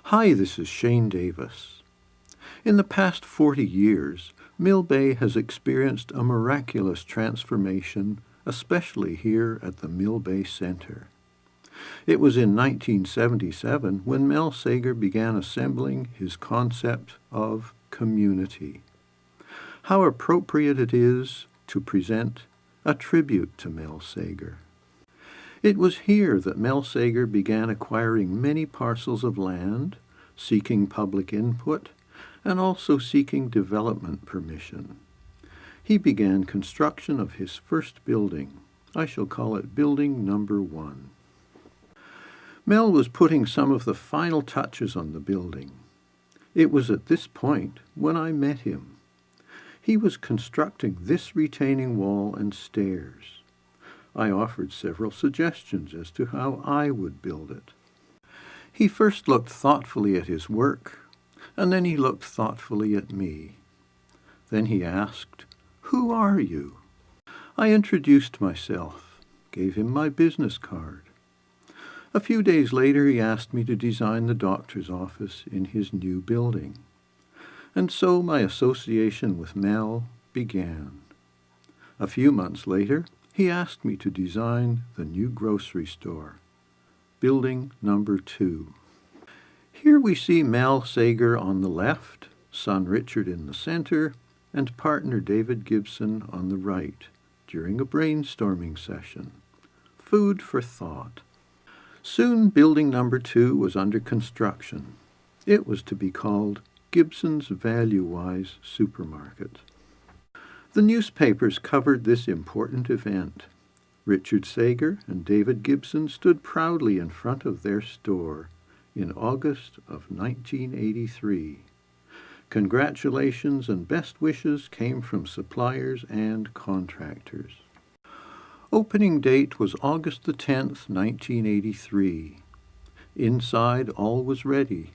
Hi, this is Shane Davis. In the past 40 years, Mill Bay has experienced a miraculous transformation, especially here at the Mill Bay Center. It was in 1977 when Mel Sager began assembling his concept of community. How appropriate it is to present a tribute to Mel Sager. It was here that Mel Sager began acquiring many parcels of land, seeking public input, and also seeking development permission. He began construction of his first building. I shall call it Building Number 1. Mel was putting some of the final touches on the building. It was at this point when I met him. He was constructing this retaining wall and stairs. I offered several suggestions as to how I would build it. He first looked thoughtfully at his work, and then he looked thoughtfully at me. Then he asked, "Who are you?" I introduced myself, gave him my business card. A few days later he asked me to design the doctor's office in his new building. And so my association with Mel began. A few months later, he asked me to design the new grocery store, Building Number 2. Here we see Mel Sager on the left, son Richard in the center, and partner David Gibson on the right, during a brainstorming session. Food for thought. Soon Building Number 2 was under construction. It was to be called Gibson's Value-Wise Supermarket. The newspapers covered this important event. Richard Sager and David Gibson stood proudly in front of their store in August of 1983. Congratulations and best wishes came from suppliers and contractors. Opening date was August the 10th, 1983. Inside, all was ready.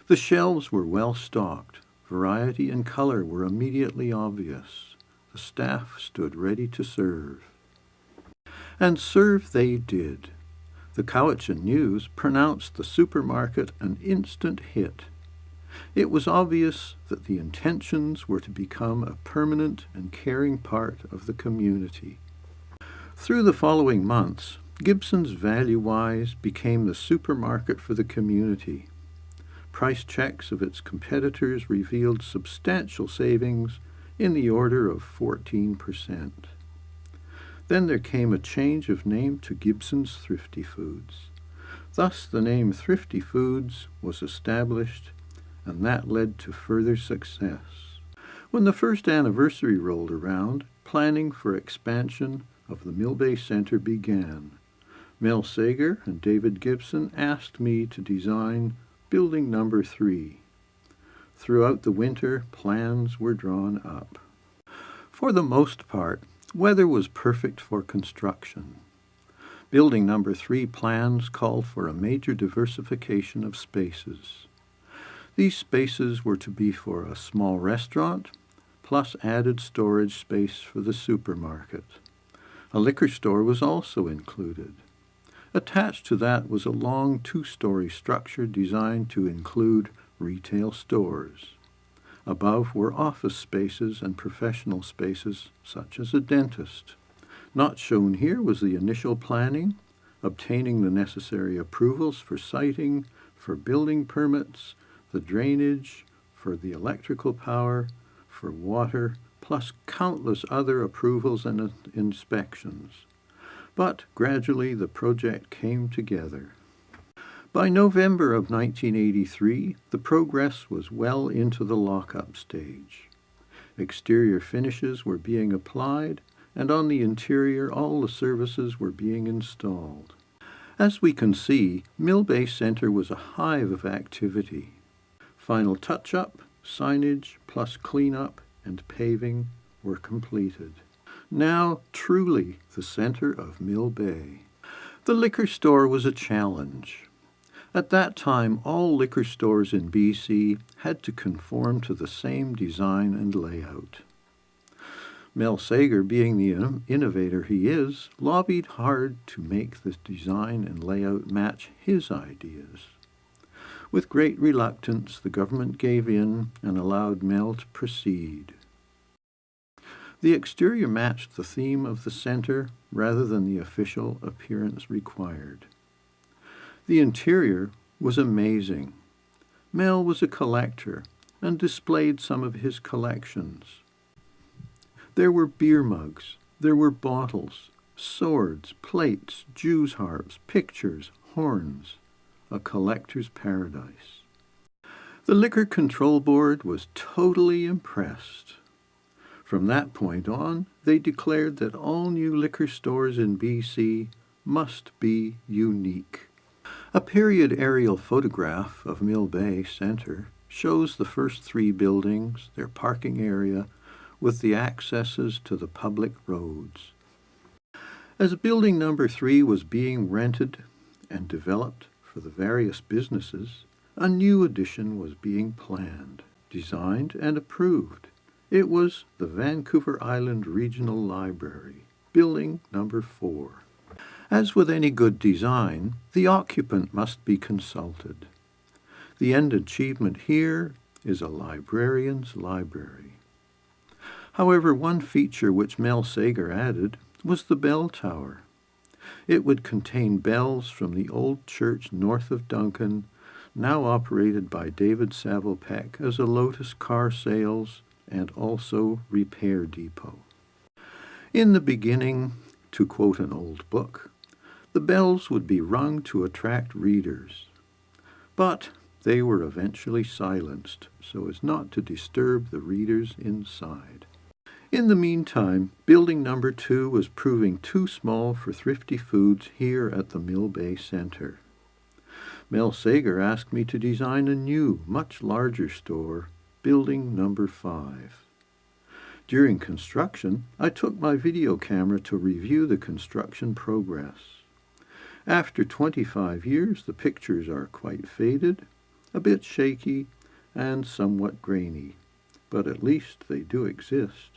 The shelves were well stocked. Variety and color were immediately obvious. The staff stood ready to serve. And serve they did. The Cowichan News pronounced the supermarket an instant hit. It was obvious that the intentions were to become a permanent and caring part of the community. Through the following months, Gibson's Value-Wise became the supermarket for the community. Price checks of its competitors revealed substantial savings in the order of 14%. Then there came a change of name to Gibson's Thrifty Foods. Thus the name Thrifty Foods was established, and that led to further success. When the first anniversary rolled around, planning for expansion of the Mill Bay Center began. Mel Sager and David Gibson asked me to design Building Number 3. Throughout the winter, plans were drawn up. For the most part, weather was perfect for construction. Building Number 3 plans called for a major diversification of spaces. These spaces were to be for a small restaurant, plus added storage space for the supermarket. A liquor store was also included. Attached to that was a long two-story structure designed to include retail stores. Above were office spaces and professional spaces, such as a dentist. Not shown here was the initial planning, obtaining the necessary approvals for siting, for building permits, the drainage, for the electrical power, for water, plus countless other approvals and inspections. But gradually the project came together. By November of 1983, the progress was well into the lock-up stage. Exterior finishes were being applied, and on the interior all the services were being installed. As we can see, Mill Bay Center was a hive of activity. Final touch-up, signage, plus clean-up and paving were completed. Now truly the center of Mill Bay. The liquor store was a challenge. At that time, all liquor stores in BC had to conform to the same design and layout. Mel Sager, being the innovator he is, lobbied hard to make the design and layout match his ideas. With great reluctance, the government gave in and allowed Mel to proceed. The exterior matched the theme of the center rather than the official appearance required. The interior was amazing. Mel was a collector and displayed some of his collections. There were beer mugs, there were bottles, swords, plates, Jews' harps, pictures, horns, a collector's paradise. The Liquor Control Board was totally impressed. From that point on, they declared that all new liquor stores in BC must be unique. A period aerial photograph of Mill Bay Centre shows the first three buildings, their parking area, with the accesses to the public roads. As building number 3 was being rented and developed for the various businesses, a new addition was being planned, designed and approved. It was the Vancouver Island Regional Library, building number 4. As with any good design, the occupant must be consulted. The end achievement here is a librarian's library. However, one feature which Mel Sager added was the bell tower. It would contain bells from the old church north of Duncan, now operated by David Saville Peck as a Lotus car sales and also repair depot. In the beginning, to quote an old book, the bells would be rung to attract readers, but they were eventually silenced so as not to disturb the readers inside. In the meantime, building number 2 was proving too small for Thrifty Foods here at the Mill Bay Centre. Mel Sager asked me to design a new, much larger store, building number 5. During construction, I took my video camera to review the construction progress. After 25 years, the pictures are quite faded, a bit shaky, and somewhat grainy, but at least they do exist.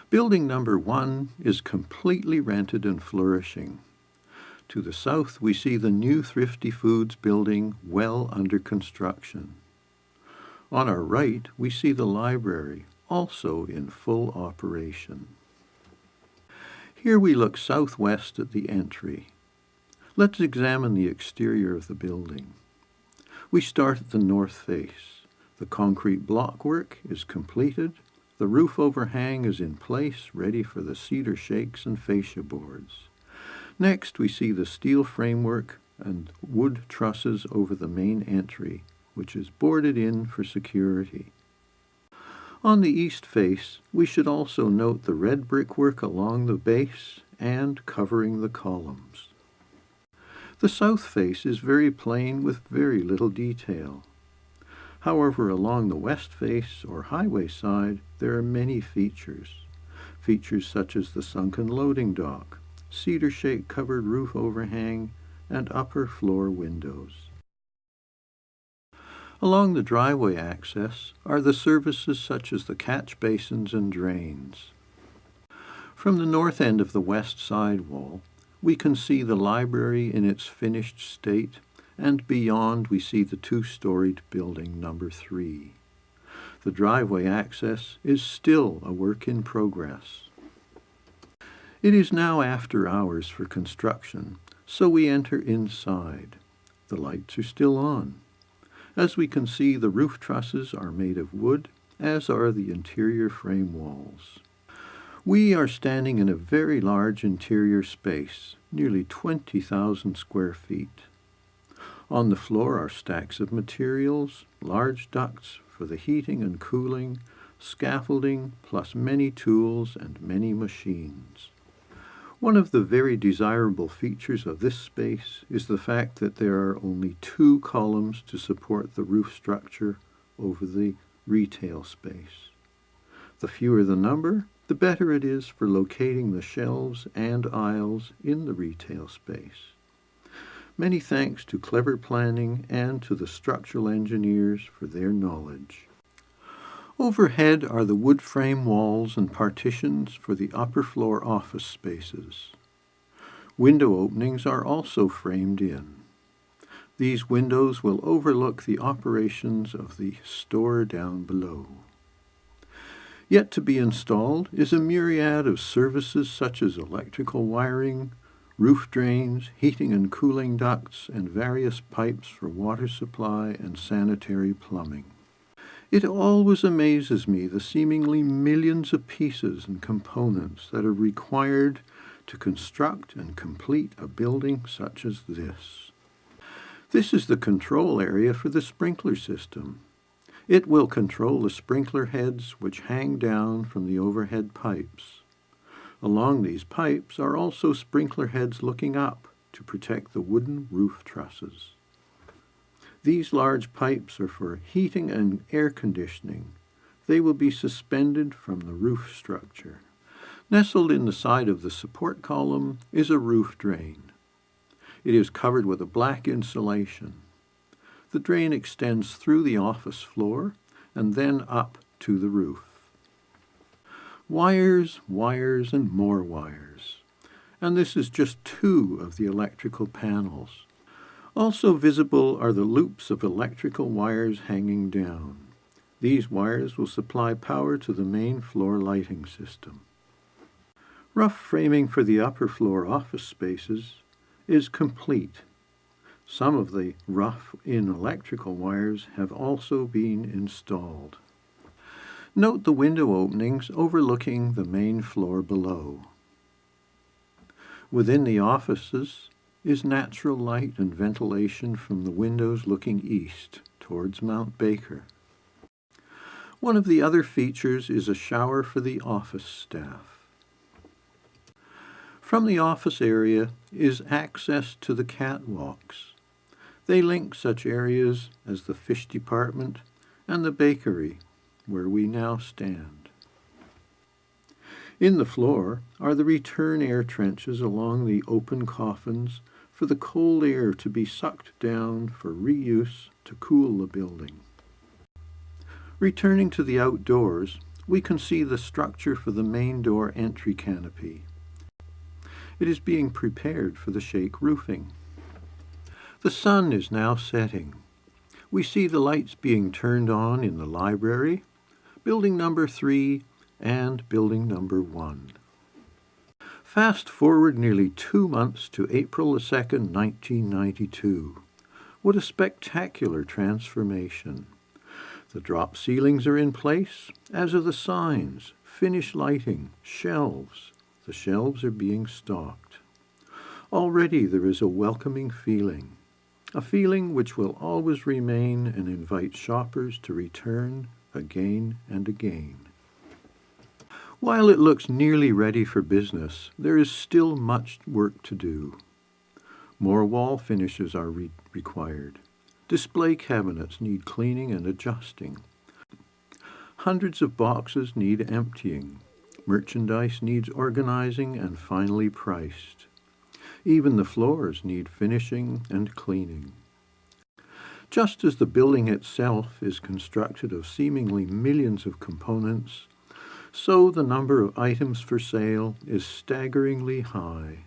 Building number 1 is completely rented and flourishing. To the south, we see the new Thrifty Foods building well under construction. On our right, we see the library, also in full operation. Here we look southwest at the entry. Let's examine the exterior of the building. We start at the north face. The concrete blockwork is completed. The roof overhang is in place, ready for the cedar shakes and fascia boards. Next, we see the steel framework and wood trusses over the main entry, which is boarded in for security. On the east face, we should also note the red brickwork along the base and covering the columns. The south face is very plain with very little detail. However, along the west face or highway side, there are many features. Features such as the sunken loading dock, cedar shake covered roof overhang, and upper floor windows. Along the driveway access are the services such as the catch basins and drains. From the north end of the west side wall, we can see the library in its finished state, and beyond we see the two-storied building number 3. The driveway access is still a work in progress. It is now after hours for construction, so we enter inside. The lights are still on. As we can see, the roof trusses are made of wood, as are the interior frame walls. We are standing in a very large interior space, nearly 20,000 square feet. On the floor are stacks of materials, large ducts for the heating and cooling, scaffolding, plus many tools and many machines. One of the very desirable features of this space is the fact that there are only 2 columns to support the roof structure over the retail space. The fewer the number, the better it is for locating the shelves and aisles in the retail space. Many thanks to clever planning and to the structural engineers for their knowledge. Overhead are the wood frame walls and partitions for the upper floor office spaces. Window openings are also framed in. These windows will overlook the operations of the store down below. Yet to be installed is a myriad of services such as electrical wiring, roof drains, heating and cooling ducts, and various pipes for water supply and sanitary plumbing. It always amazes me the seemingly millions of pieces and components that are required to construct and complete a building such as this. This is the control area for the sprinkler system. It will control the sprinkler heads which hang down from the overhead pipes. Along these pipes are also sprinkler heads looking up to protect the wooden roof trusses. These large pipes are for heating and air conditioning. They will be suspended from the roof structure. Nestled in the side of the support column is a roof drain. It is covered with a black insulation. The drain extends through the office floor and then up to the roof. Wires, wires, and more wires. And this is just two of the electrical panels. Also visible are the loops of electrical wires hanging down. These wires will supply power to the main floor lighting system. Rough framing for the upper floor office spaces is complete. Some of the rough-in electrical wires have also been installed. Note the window openings overlooking the main floor below. Within the offices is natural light and ventilation from the windows looking east towards Mount Baker. One of the other features is a shower for the office staff. From the office area is access to the catwalks. They link such areas as the fish department and the bakery, where we now stand. In the floor are the return air trenches along the open coffins for the cold air to be sucked down for reuse to cool the building. Returning to the outdoors, we can see the structure for the main door entry canopy. It is being prepared for the shake roofing. The sun is now setting. We see the lights being turned on in the library, building number 3, and building number 1. Fast forward nearly 2 months to April 2nd, 1992. What a spectacular transformation. The drop ceilings are in place, as are the signs, finished lighting, shelves. The shelves are being stocked. Already there is a welcoming feeling, a feeling which will always remain and invite shoppers to return again and again. While it looks nearly ready for business, there is still much work to do. More wall finishes are required. Display cabinets need cleaning and adjusting. Hundreds of boxes need emptying. Merchandise needs organizing and finally priced. Even the floors need finishing and cleaning. Just as the building itself is constructed of seemingly millions of components, so the number of items for sale is staggeringly high.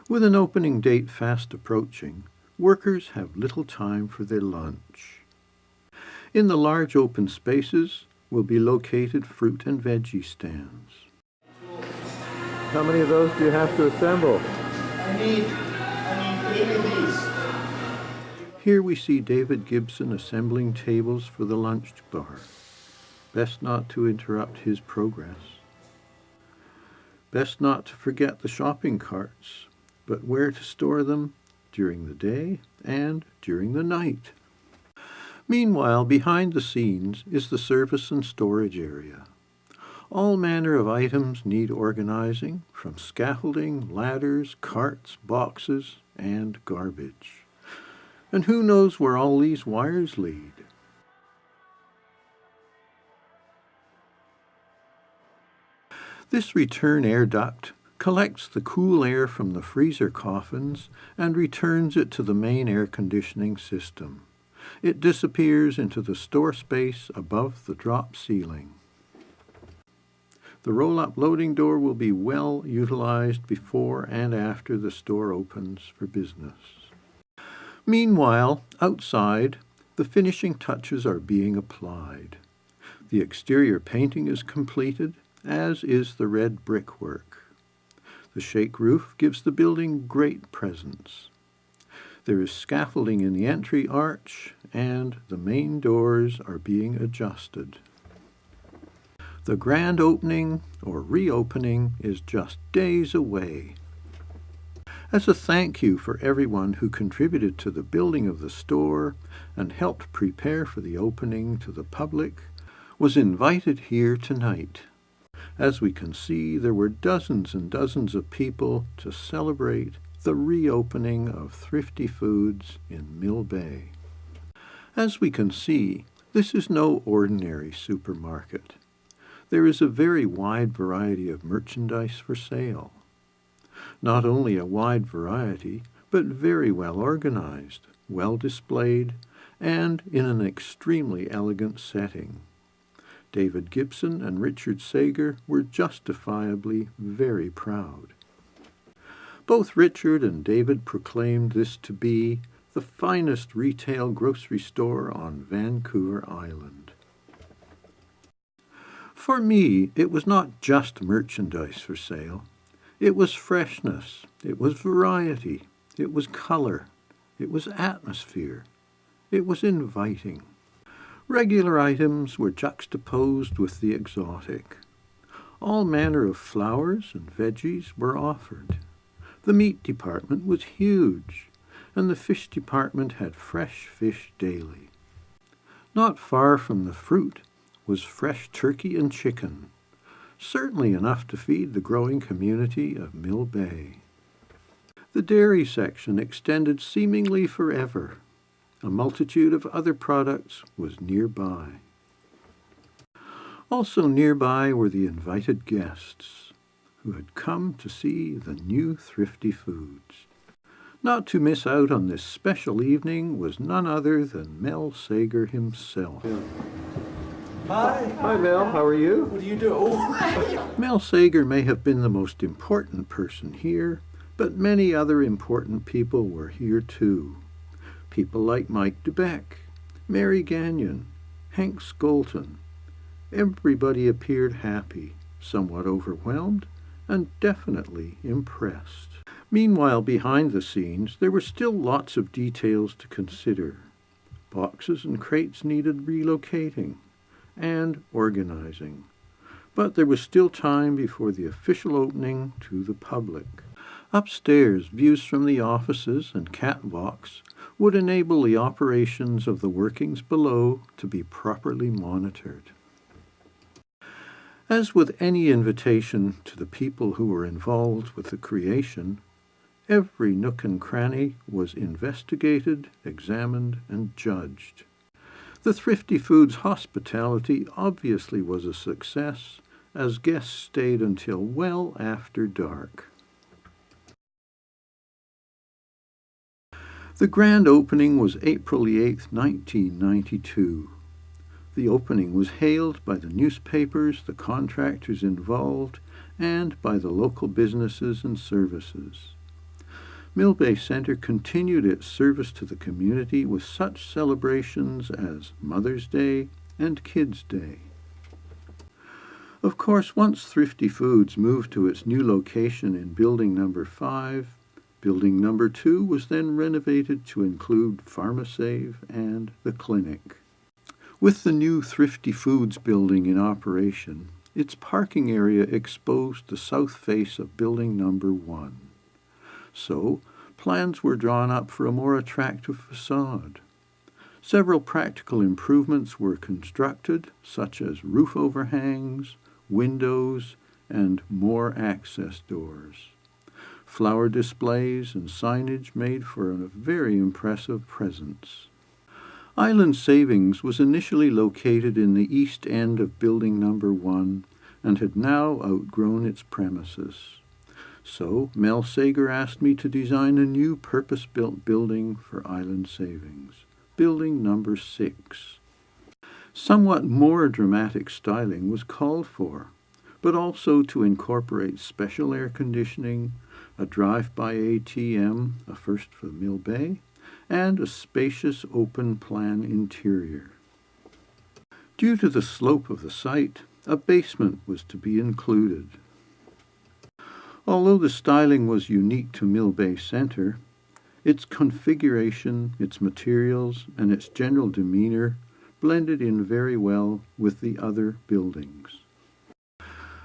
With an opening date fast approaching, workers have little time for their lunch. In the large open spaces will be located fruit and veggie stands. How many of those do you have to assemble? I need 8 of these. Here we see David Gibson assembling tables for the lunch bar. Best not to interrupt his progress. Best not to forget the shopping carts, but where to store them during the day and during the night. Meanwhile, behind the scenes is the service and storage area. All manner of items need organizing, from scaffolding, ladders, carts, boxes, and garbage. And who knows where all these wires lead? This return air duct collects the cool air from the freezer coffins and returns it to the main air conditioning system. It disappears into the store space above the drop ceiling. The roll-up loading door will be well utilized before and after the store opens for business. Meanwhile, outside, the finishing touches are being applied. The exterior painting is completed, as is the red brickwork. The shake roof gives the building great presence. There is scaffolding in the entry arch, and the main doors are being adjusted. The grand opening, or reopening, is just days away. As a thank you for everyone who contributed to the building of the store and helped prepare for the opening to the public, was invited here tonight. As we can see, there were dozens and dozens of people to celebrate the reopening of Thrifty Foods in Mill Bay. As we can see, this is no ordinary supermarket. There is a very wide variety of merchandise for sale. Not only a wide variety, but very well organized, well displayed, and in an extremely elegant setting. David Gibson and Richard Sager were justifiably very proud. Both Richard and David proclaimed this to be the finest retail grocery store on Vancouver Island. For me, it was not just merchandise for sale. It was freshness, it was variety, it was color, it was atmosphere, it was inviting. Regular items were juxtaposed with the exotic. All manner of flowers and veggies were offered. The meat department was huge, and the fish department had fresh fish daily. Not far from the fruit was fresh turkey and chicken, certainly enough to feed the growing community of Mill Bay. The dairy section extended seemingly forever. A multitude of other products was nearby. Also nearby were the invited guests, who had come to see the new Thrifty Foods. Not to miss out on this special evening was none other than Mel Sager himself. Hi. Hi Mel, how are you? What do you do? Mel Sager may have been the most important person here, but many other important people were here too. People like Mike DeBeck, Mary Gagnon, Hank Skolton. Everybody appeared happy, somewhat overwhelmed, and definitely impressed. Meanwhile, behind the scenes, there were still lots of details to consider. Boxes and crates needed relocating and organizing. But there was still time before the official opening to the public. Upstairs, views from the offices and catwalks would enable the operations of the workings below to be properly monitored. As with any invitation to the people who were involved with the creation, every nook and cranny was investigated, examined, and judged. The Thrifty Foods hospitality obviously was a success, as guests stayed until well after dark. The grand opening was April 8, 1992. The opening was hailed by the newspapers, the contractors involved, and by the local businesses and services. Mill Bay Centre continued its service to the community with such celebrations as Mother's Day and Kids' Day. Of course, once Thrifty Foods moved to its new location in Building Number 5, Building Number 2 was then renovated to include PharmaSave and the clinic. With the new Thrifty Foods building in operation, its parking area exposed the south face of Building Number 1. So, plans were drawn up for a more attractive facade. Several practical improvements were constructed, such as roof overhangs, windows, and more access doors. Flower displays and signage made for a very impressive presence. Island Savings was initially located in the east end of Building Number 1 and had now outgrown its premises. So Mel Sager asked me to design a new purpose-built building for Island Savings, Building Number 6. Somewhat more dramatic styling was called for, but also to incorporate special air conditioning, a drive-by ATM, a first for Mill Bay, and a spacious open-plan interior. Due to the slope of the site, a basement was to be included. Although the styling was unique to Mill Bay Centre, its configuration, its materials, and its general demeanor blended in very well with the other buildings.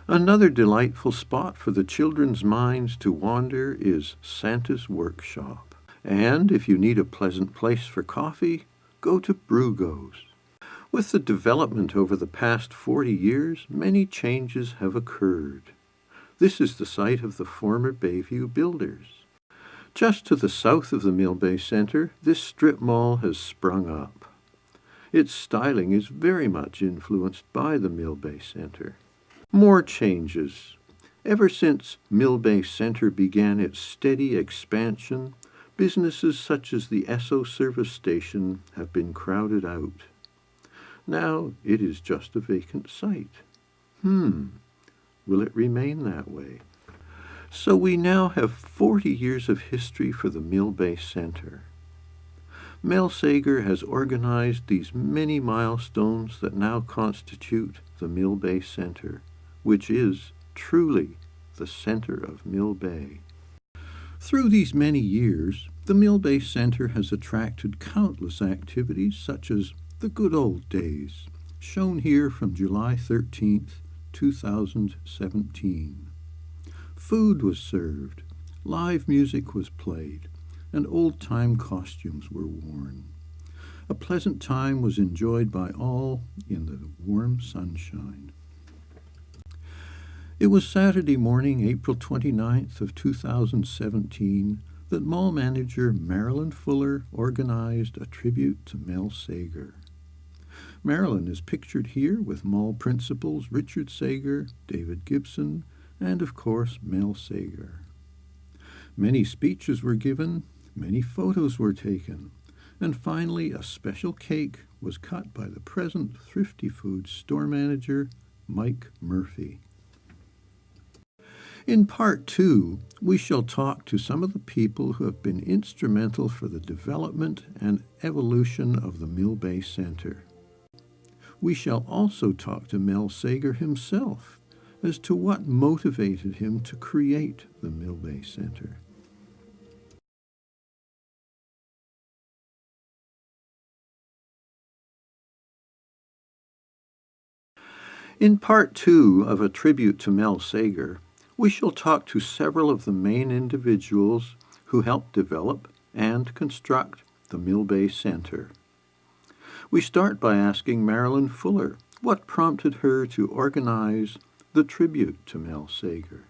Another delightful spot for the children's minds to wander is Santa's Workshop. And if you need a pleasant place for coffee, go to Brugo's. With the development over the past 40 years, many changes have occurred. This is the site of the former Bayview Builders. Just to the south of the Mill Bay Centre, this strip mall has sprung up. Its styling is very much influenced by the Mill Bay Centre. More changes. Ever since Mill Bay Centre began its steady expansion, businesses such as the Esso service station have been crowded out. Now it is just a vacant site. Will it remain that way? So we now have 40 years of history for the Mill Bay Centre. Mel Sager has organized these many milestones that now constitute the Mill Bay Centre, which is truly the center of Mill Bay. Through these many years, the Mill Bay Centre has attracted countless activities such as the Good Old Days, shown here from July 13th, 2017. Food was served, live music was played, and old-time costumes were worn. A pleasant time was enjoyed by all in the warm sunshine. It was Saturday morning, April 29th of 2017, that mall manager Marilyn Fuller organized a tribute to Mel Sager. Marilyn is pictured here with mall principals Richard Sager, David Gibson, and of course Mel Sager. Many speeches were given, many photos were taken, and finally a special cake was cut by the present Thrifty Foods store manager, Mike Murphy. In part 2, we shall talk to some of the people who have been instrumental for the development and evolution of the Mill Bay Centre. We shall also talk to Mel Sager himself as to what motivated him to create the Mill Bay Centre. In part 2 of A Tribute to Mel Sager, we shall talk to several of the main individuals who helped develop and construct the Mill Bay Centre. We start by asking Marilyn Fuller what prompted her to organize the tribute to Mel Sager.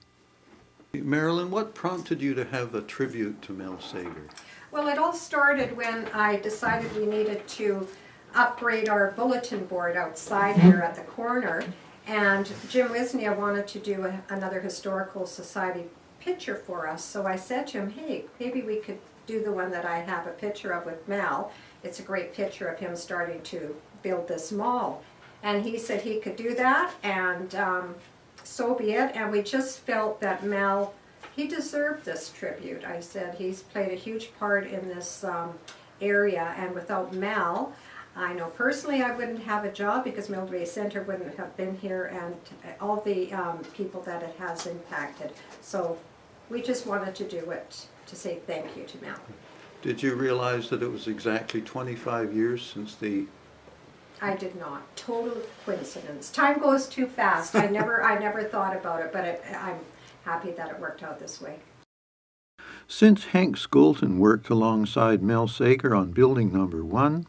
Marilyn, what prompted you to have a tribute to Mel Sager? Well, it all started when I decided we needed to upgrade our bulletin board outside here at the corner, and Jim Wisnia wanted to do another Historical Society picture for us. So I said to him, hey, maybe we could do the one that I have a picture of with Mel. It's a great picture of him starting to build this mall. And he said he could do that, and so be it. And we just felt that Mel, he deserved this tribute. I said he's played a huge part in this area, and without Mel, I know personally I wouldn't have a job because Mill Bay Centre wouldn't have been here, and all the people that it has impacted. So we just wanted to do it to say thank you to Mel. Did you realize that it was exactly 25 years since the... I did not. Total coincidence. Time goes too fast. I never thought about it, but I'm happy that it worked out this way. Since Hank Skolton worked alongside Mel Sager on building number 1,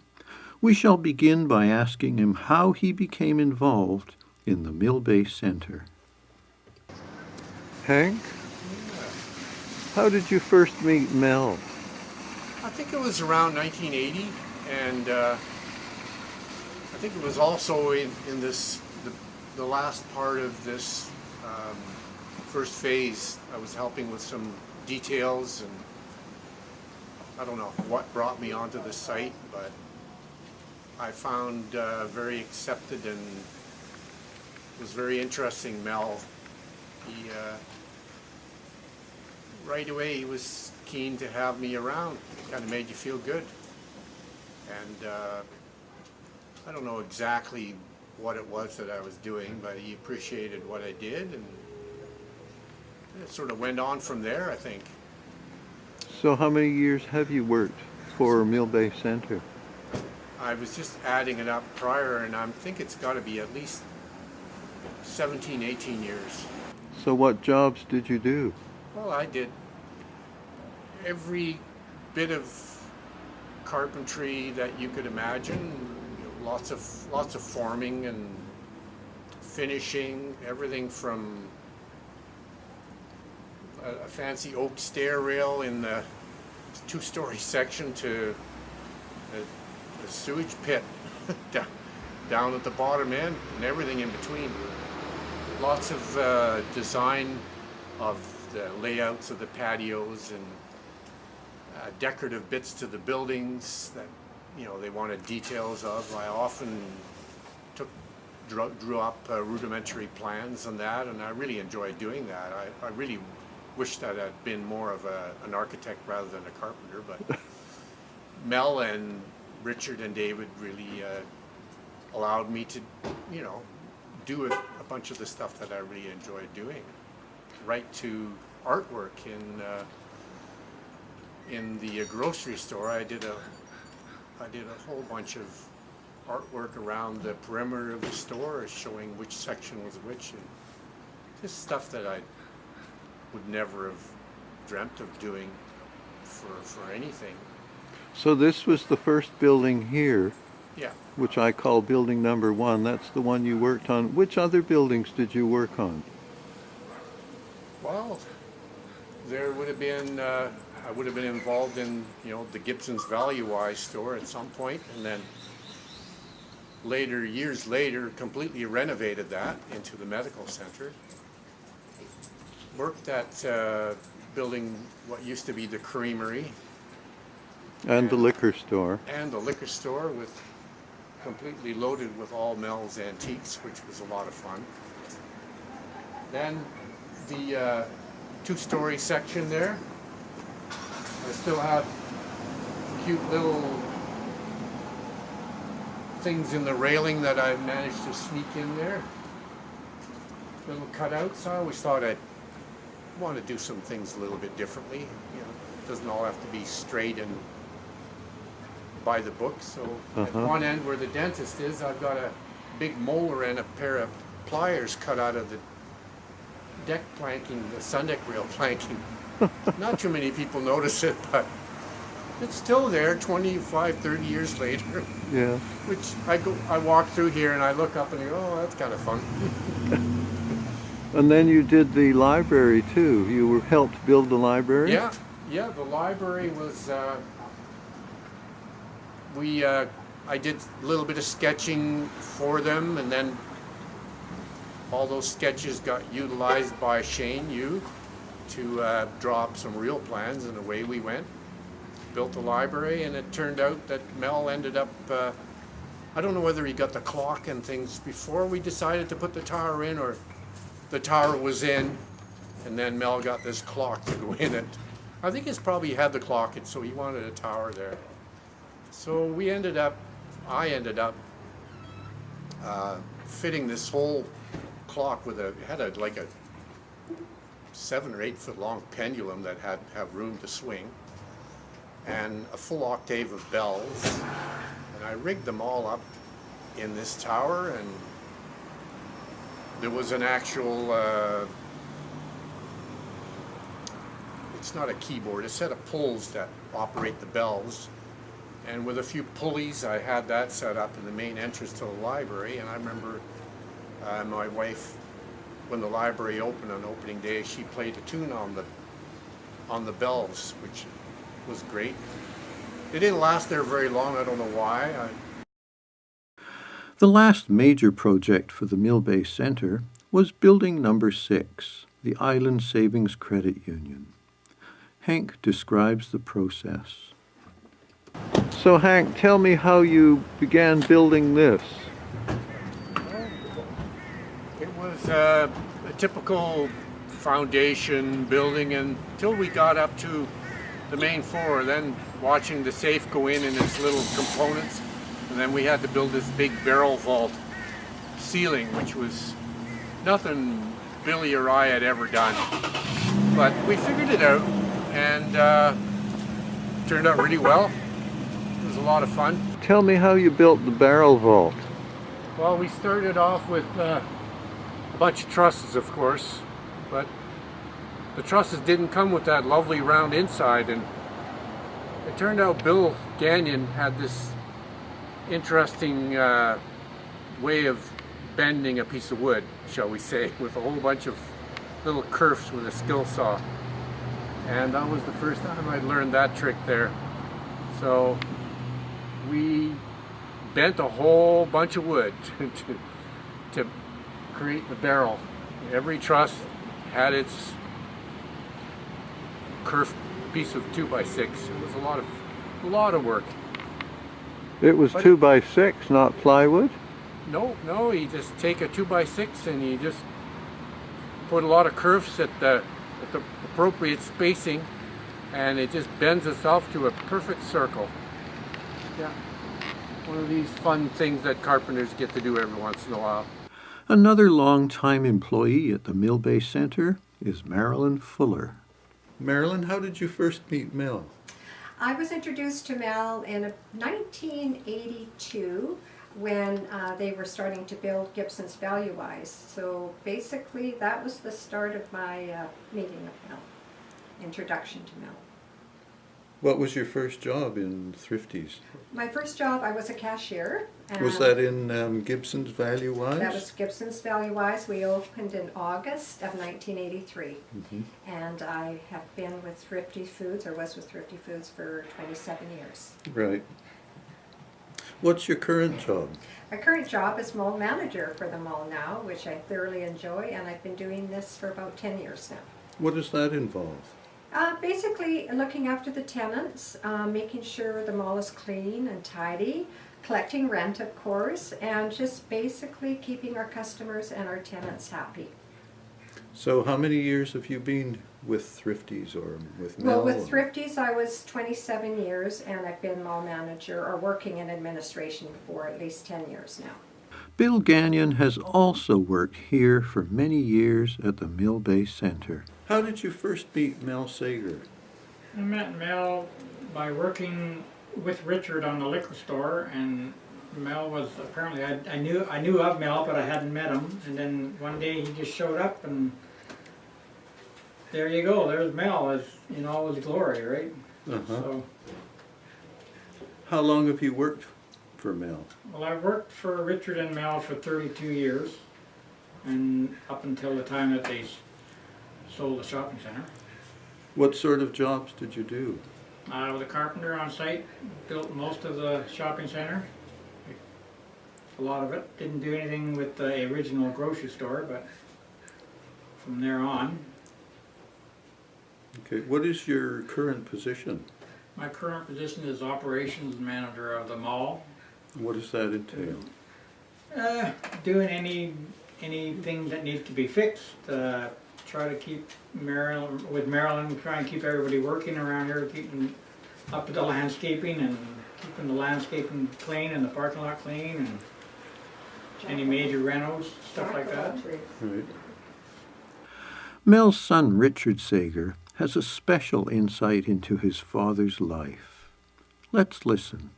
we shall begin by asking him how he became involved in the Mill Bay Centre. Hank, how did you first meet Mel? I think it was around 1980, and I think it was also in this the last part of this first phase. I was helping with some details, and I don't know what brought me onto the site, but I found very accepted, and it was very interesting. Mel, he right away he was keen to have me around. Kind of made you feel good. And I don't know exactly what it was that I was doing, but he appreciated what I did, and it sort of went on from there, I think. So how many years have you worked for Mill Bay Center? I was just adding it up prior, and I think it's got to be at least 17, 18 years. So what jobs did you do? Well, I did every bit of carpentry that you could imagine. Lots of forming and finishing, everything from a fancy oak stair rail in the two-story section to a sewage pit down at the bottom end, and everything in between. Lots of design of the layouts of the patios and decorative bits to the buildings that they wanted details of. I often drew up rudimentary plans on that, and I really enjoyed doing that. I really wish that I'd been more of an architect rather than a carpenter, but Mel and Richard and David really allowed me to, do a bunch of the stuff that I really enjoyed doing, right to artwork in the grocery store. I did a whole bunch of artwork around the perimeter of the store, showing which section was which, and just stuff that I would never have dreamt of doing for anything. So this was the first building here, Yeah. which I call building number 1. That's the one you worked on. Which other buildings did you work on? Well, there would have been, I would have been involved in, the Gibson's Value Wise store at some point, and then years later, completely renovated that into the medical center. Worked at building what used to be the creamery. And the liquor store. And the liquor store, completely loaded with all Mel's antiques, which was a lot of fun. Then the two-story section there. I still have cute little things in the railing that I managed to sneak in there. Little cutouts. I always thought I'd want to do some things a little bit differently. It doesn't all have to be straight and by the book. So at one end where the dentist is, I've got a big molar and a pair of pliers cut out of the deck planking, the sun deck rail planking. Not too many people notice it, but it's still there 25, 30 years later. Yeah. Which I walk through here and I look up and I go, oh, that's kind of fun. And then you did the library too. You helped build the library? Yeah, the library was, I did a little bit of sketching for them, and then all those sketches got utilized by Shane Yu to draw up some real plans, and away we went. Built the library, and it turned out that Mel ended up, I don't know whether he got the clock and things before we decided to put the tower in, or the tower was in, and then Mel got this clock to go in it. I think it's probably had the clock, so he wanted a tower there. So I ended up fitting this whole clock with had like a 7 or 8 foot long pendulum that had room to swing, and a full octave of bells, and I rigged them all up in this tower, and there was an actual, it's not a keyboard, a set of pulls that operate the bells, and with a few pulleys I had that set up in the main entrance to the library. And I remember my wife, when the library opened on opening day, she played a tune on the bells, which was great. It didn't last there very long, I don't know why. The last major project for the Mill Bay Center was building number 6, the Island Savings Credit Union. Hank describes the process. So Hank, tell me how you began building this. It was a typical foundation building until we got up to the main floor, then watching the safe go in and its little components, and then we had to build this big barrel vault ceiling, which was nothing Billy or I had ever done. But we figured it out, and turned out really well. It was a lot of fun. Tell me how you built the barrel vault. Well, we started off with a bunch of trusses, of course, but the trusses didn't come with that lovely round inside, and it turned out Bill Gagnon had this interesting way of bending a piece of wood, shall we say, with a whole bunch of little kerfs with a skill saw. And that was the first time I'd learned that trick there. So we bent a whole bunch of wood to create the barrel. Every truss had its kerf piece of 2x6. It was a lot of work. It was 2x6, not plywood? No, you just take a 2x6 and you just put a lot of kerfs at the appropriate spacing, and it just bends itself to a perfect circle. Yeah, one of these fun things that carpenters get to do every once in a while. Another long-time employee at the Mill Bay Center is Marilyn Fuller. Marilyn, how did you first meet Mel? I was introduced to Mel in 1982 when they were starting to build Gibson's Value Wise. So basically that was the start of my meeting with Mel, introduction to Mel. What was your first job in Thrifty's? My first job, I was a cashier. Was that in Gibson's Value Wise? That was Gibson's Value Wise. We opened in August of 1983. Mm-hmm. And I have been with Thrifty Foods, or was with Thrifty Foods, for 27 years. Right. What's your current job? My current job is mall manager for the mall now, which I thoroughly enjoy, and I've been doing this for about 10 years now. What does that involve? Basically looking after the tenants, making sure the mall is clean and tidy, collecting rent of course, and just basically keeping our customers and our tenants happy. So how many years have you been with Thrifty's or with Mel? Well, with Thrifty's I was 27 years, and I've been mall manager or working in administration for at least 10 years now. Bill Gagnon has also worked here for many years at the Mill Bay Center. How did you first meet Mel Sager? I met Mel by working with Richard on the liquor store, and Mel was apparently, I knew of Mel, but I hadn't met him, and then one day he just showed up, and there you go, there's Mel as in all his glory, right? Uh-huh. So, How long have you worked for Mel? well, I worked for Richard and Mel for 32 years, and up until the time that they sold the shopping center. What sort of jobs did you do? I was a carpenter on site, built most of the shopping center. A lot of it. Didn't do anything with the original grocery store, but from there on. Okay, what is your current position? My current position is operations manager of the mall. What does that entail? Doing anything that needs to be fixed. Try to keep Marilyn, try and keep everybody working around here, keeping up with the landscaping and keeping the landscaping clean and the parking lot clean, and any major renos, stuff like that. Right. Mel's son, Richard Sager, has a special insight into his father's life. Let's listen.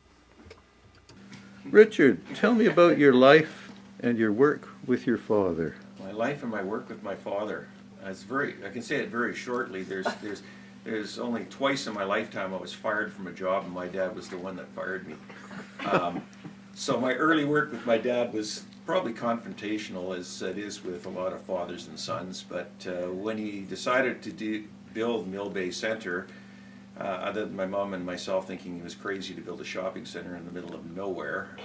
Richard, tell me about your life and your work with your father. My life and my work with my father. I can say it very shortly. There's only twice in my lifetime I was fired from a job, and my dad was the one that fired me. So my early work with my dad was probably confrontational, as it is with a lot of fathers and sons. But when he decided to build Mill Bay Center, other than my mom and myself thinking he was crazy to build a shopping center in the middle of nowhere,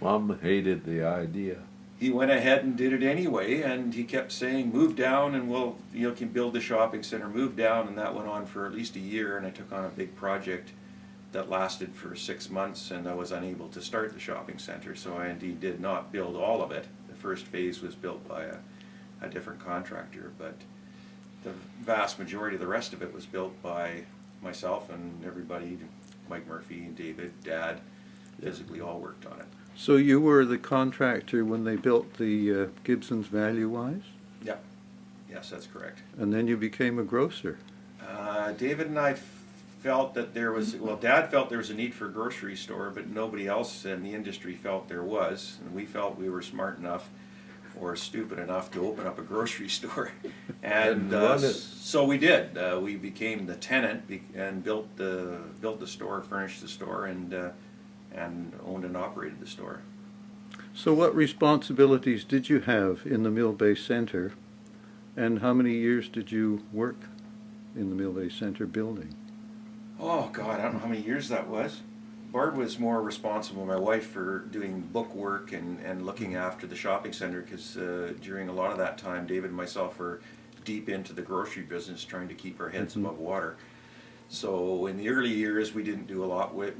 Mom hated the idea. he went ahead and did it anyway, and he kept saying, move down and you can build the shopping center, move down, and that went on for at least a year, and I took on a big project that lasted for 6 months, and I was unable to start the shopping center, so I indeed did not build all of it. The first phase was built by a different contractor, but the vast majority of the rest of it was built by myself and everybody, Mike Murphy and David, Dad, physically all worked on it. So you were the contractor when they built the Gibson's Value-Wise? Yeah, yes, that's correct. And then you became a grocer. David and I felt that there was, well, Dad felt there was a need for a grocery store, but nobody else in the industry felt there was. And we felt we were smart enough or stupid enough to open up a grocery store. And run it. so we did. We became the tenant and built the store, furnished the store, and owned and operated the store. So what responsibilities did you have in the Mill Bay Center, and how many years did you work in the Mill Bay Center building? Oh God, I don't know how many years that was. Barb was more responsible, my wife, for doing book work and looking after the shopping center, because during a lot of that time, David and myself were deep into the grocery business, trying to keep our heads above water. So in the early years, we didn't do a lot with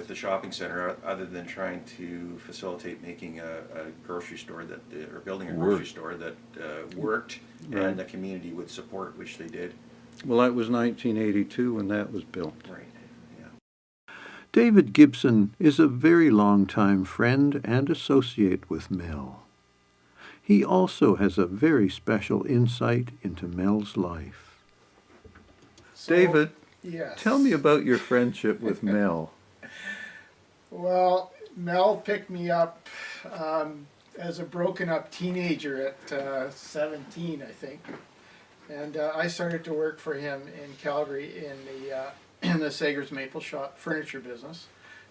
the shopping center, other than trying to facilitate making a grocery store or building a grocery store that worked, Right. and the community would support, which they did. Well, that was 1982 when that was built. Right. Yeah. David Gibson is a very long-time friend and associate with Mel. He also has a very special insight into Mel's life. David, Yes. tell me about your friendship with Mel. Well, Mel picked me up as a broken up teenager at 17, I think. And I started to work for him in Calgary in the Sager's Maple Shop furniture business,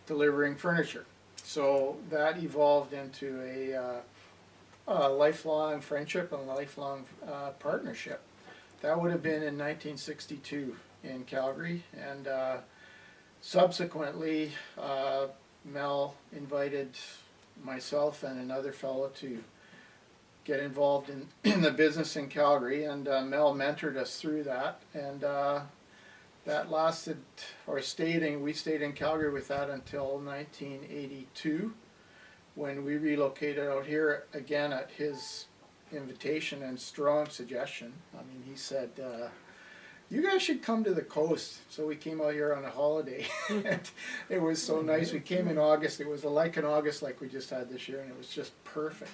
delivering furniture. So that evolved into a lifelong friendship and a lifelong partnership. That would have been in 1962 in Calgary, and subsequently Mel invited myself and another fellow to get involved in the business in Calgary, and Mel mentored us through that, and that lasted, or we stayed in Calgary with that until 1982, when we relocated out here again at his invitation and strong suggestion. I mean, he said, you guys should come to the coast. So we came out here on a holiday. And it was so nice. We came in August. It was like an August like we just had this year, and it was just perfect.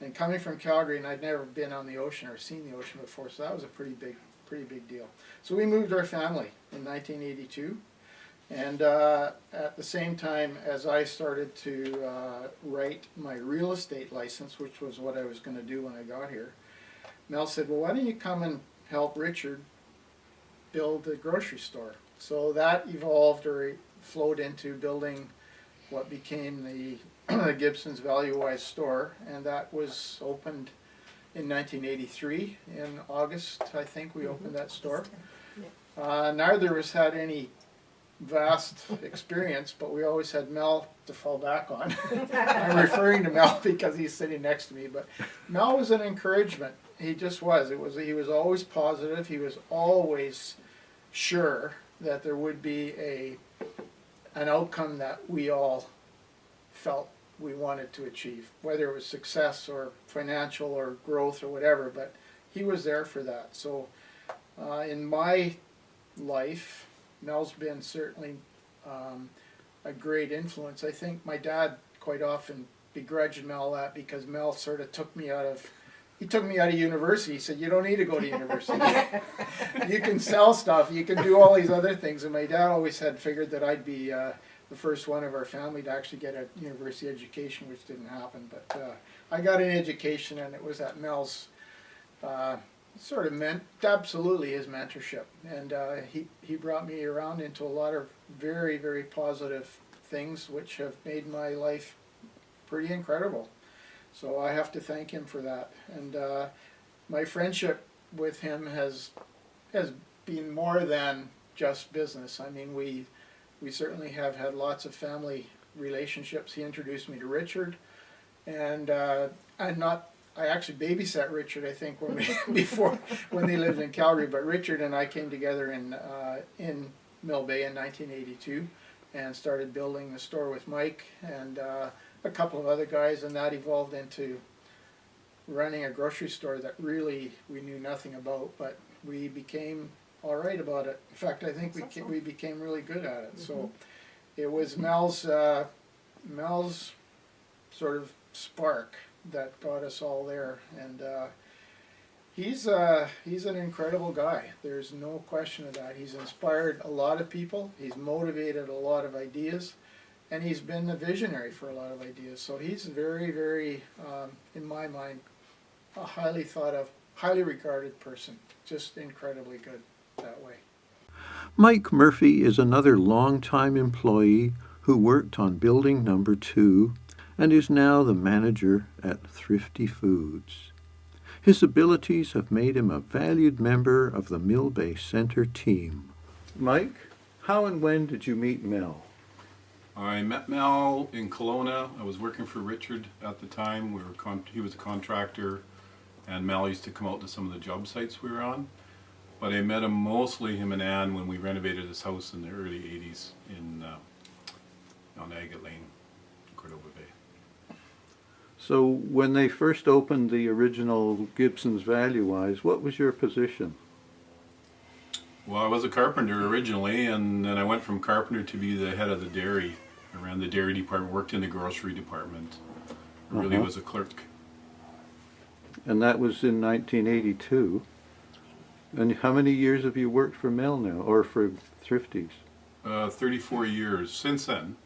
And coming from Calgary, and I'd never been on the ocean or seen the ocean before, so that was a pretty big deal. So we moved our family in 1982, and at the same time as I started to write my real estate license, which was what I was going to do when I got here, Mel said, well, why don't you come and help Richard build a grocery store? So that evolved or flowed into building what became the Gibson's Value-Wise store, and that was opened in 1983. In August, I think, we opened that store. Neither of us had any vast experience, but we always had Mel to fall back on. I'm referring to Mel because he's sitting next to me, but Mel was an encouragement. He just was. He was always positive. He was always sure that there would be an outcome that we all felt we wanted to achieve, whether it was success or financial or growth or whatever, but he was there for that. So in my life, Mel's been certainly a great influence. I think my dad quite often begrudged Mel that, because Mel sort of took me out of university. He said, you don't need to go to university. You can sell stuff, you can do all these other things. And my dad always had figured that I'd be the first one of our family to actually get a university education, which didn't happen. But I got an education, and it was at Mel's sort of absolutely his mentorship. And he brought me around into a lot of very, very positive things, which have made my life pretty incredible. So I have to thank him for that. And my friendship with him has been more than just business. I mean, we certainly have had lots of family relationships. He introduced me to Richard, and I actually babysat Richard, I think, when they lived in Calgary. But Richard and I came together in Mill Bay in 1982 and started building the store with Mike and a couple of other guys, and that evolved into running a grocery store that really we knew nothing about, but we became all right about it. In fact, I think we became really good at it. So it was Mel's sort of spark that got us all there, and he's an incredible guy. There's no question of that. He's inspired a lot of people. He's motivated a lot of ideas, and he's been a visionary for a lot of ideas. So he's very, very, in my mind, a highly thought of, highly regarded person. Just incredibly good that way. Mike Murphy is another longtime employee who worked on building number 2 and is now the manager at Thrifty Foods. His abilities have made him a valued member of the Mill Bay Center team. Mike, how and when did you meet Mel? I met Mel in Kelowna. I was working for Richard at the time. He was a contractor, and Mel used to come out to some of the job sites we were on. But I met him, mostly him and Ann, when we renovated his house in the early 80s on Agate Lane, Cordova Bay. So when they first opened the original Gibson's Value Wise, what was your position? Well, I was a carpenter originally, and then I went from carpenter to be the head of the dairy. I ran the dairy department, worked in the grocery department. Really was a clerk. And that was in 1982. And how many years have you worked for Mel now, or for Thrifties? 34 years. Since then,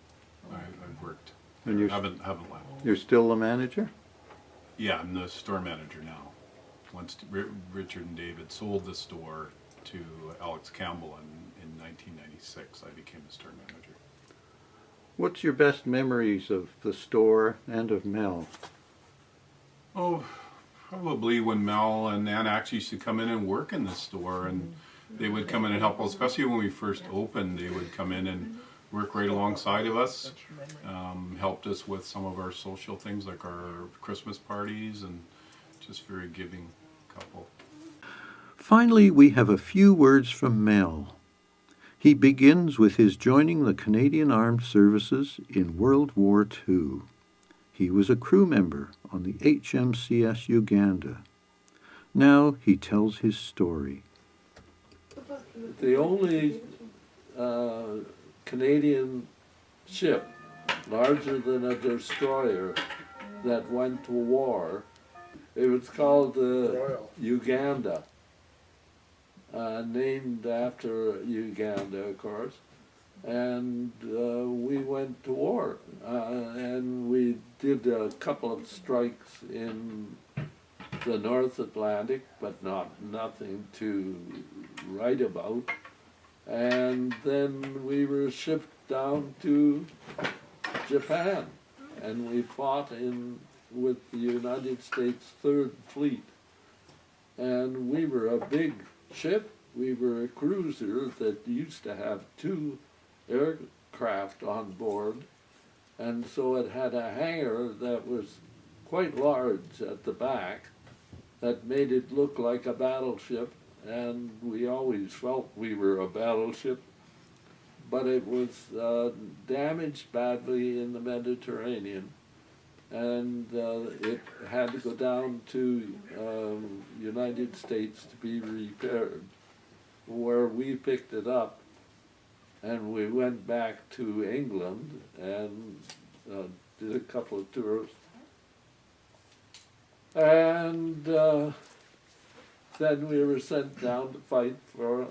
I've worked. And you're, haven't left. You're still the manager? Yeah, I'm the store manager now. Once Richard and David sold the store to Alex Campbell in 1996, I became the store manager. What's your best memories of the store and of Mel? Oh, probably when Mel and Ann actually used to come in and work in the store, and they would come in and help us, especially when we first opened. They would come in and work right alongside of us, helped us with some of our social things like our Christmas parties, and just very giving couple. Finally, we have a few words from Mel. He begins with his joining the Canadian Armed Services in World War II. He was a crew member on the HMCS Uganda. Now he tells his story. The only Canadian ship larger than a destroyer that went to war, it was called Uganda. Named after Uganda, of course, and we went to war, and we did a couple of strikes in the North Atlantic, but nothing to write about, and then we were shipped down to Japan, and we fought with the United States Third Fleet, and we were a big ship. We were a cruiser that used to have 2 aircraft on board, and so it had a hangar that was quite large at the back that made it look like a battleship, and we always felt we were a battleship, but it was damaged badly in the Mediterranean, and it had to go down to United States to be repaired, where we picked it up, and we went back to England and did a couple of tours, and then we were sent down to fight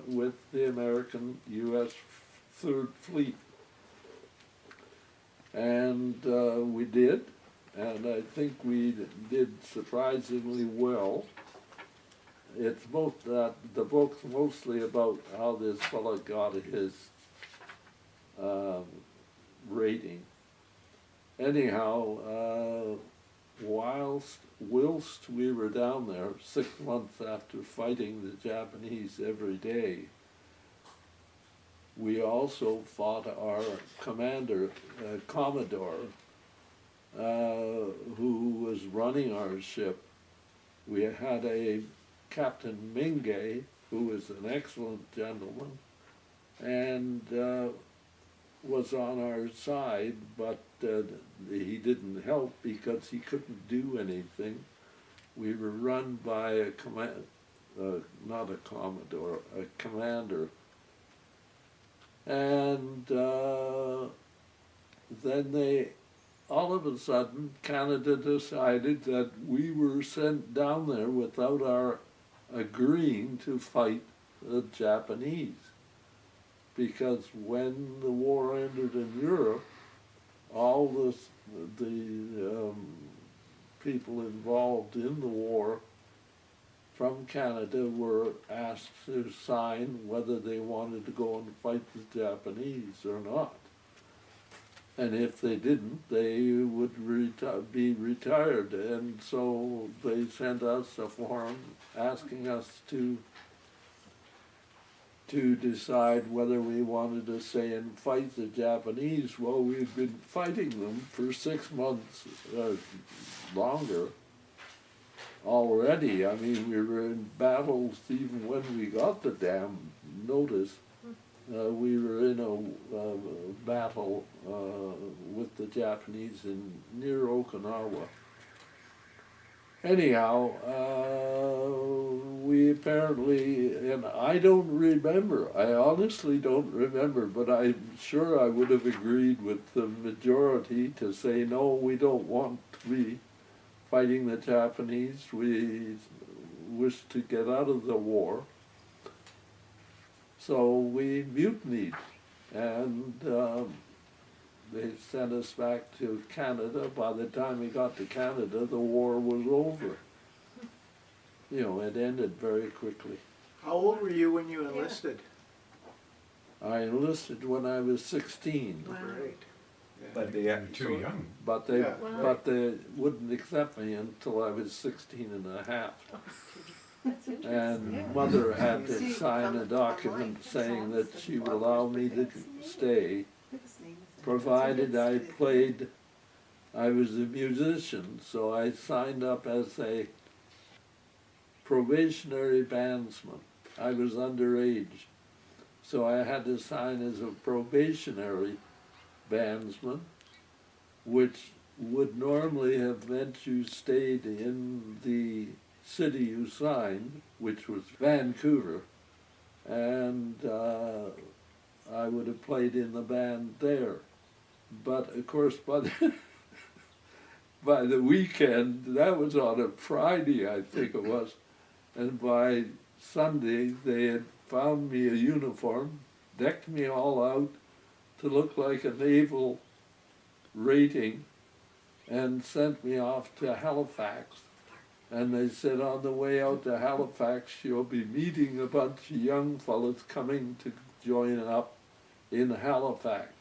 with the American U.S. Third Fleet, and we did. And I think we did surprisingly well. It's the book's mostly about how this fellow got his rating. Anyhow, whilst we were down there, 6 months after fighting the Japanese every day, we also fought our commander, Commodore, who was running our ship. We had a Captain Mingay, who was an excellent gentleman, and was on our side, but he didn't help because he couldn't do anything. We were run by a not a commodore, a commander. And then all of a sudden, Canada decided that we were sent down there without our agreeing to fight the Japanese. Because when the war ended in Europe, all the people involved in the war from Canada were asked to sign whether they wanted to go and fight the Japanese or not. And if they didn't, they would be retired. And so they sent us a form asking us to decide whether we wanted to stay and fight the Japanese. Well, we'd been fighting them for 6 months longer already. I mean, we were in battles even when we got the damn notice. We were in a battle with the Japanese near Okinawa. Anyhow, we apparently, and I don't remember, I honestly don't remember, but I'm sure I would have agreed with the majority to say, no, we don't want to be fighting the Japanese. We wish to get out of the war. So we mutinied, and they sent us back to Canada. By the time we got to Canada, the war was over. You know, it ended very quickly. How old were you when you enlisted? I enlisted when I was 16, Wow. Great. But they, You're too young. but they, Yeah. but they wouldn't accept me until I was 16 and a half. And Mother had to sign a document saying that she would allow me to stay, provided I played. I was a musician, so I signed up as a probationary bandsman. I was underage, so I had to sign as a probationary bandsman, which would normally have meant you stayed in the city you signed, which was Vancouver, and I would have played in the band there. But of course, by the weekend, that was on a Friday, I think it was, and by Sunday they had found me a uniform, decked me all out to look like a naval rating, and sent me off to Halifax. And they said, on the way out to Halifax, you'll be meeting a bunch of young fellas coming to join up in Halifax.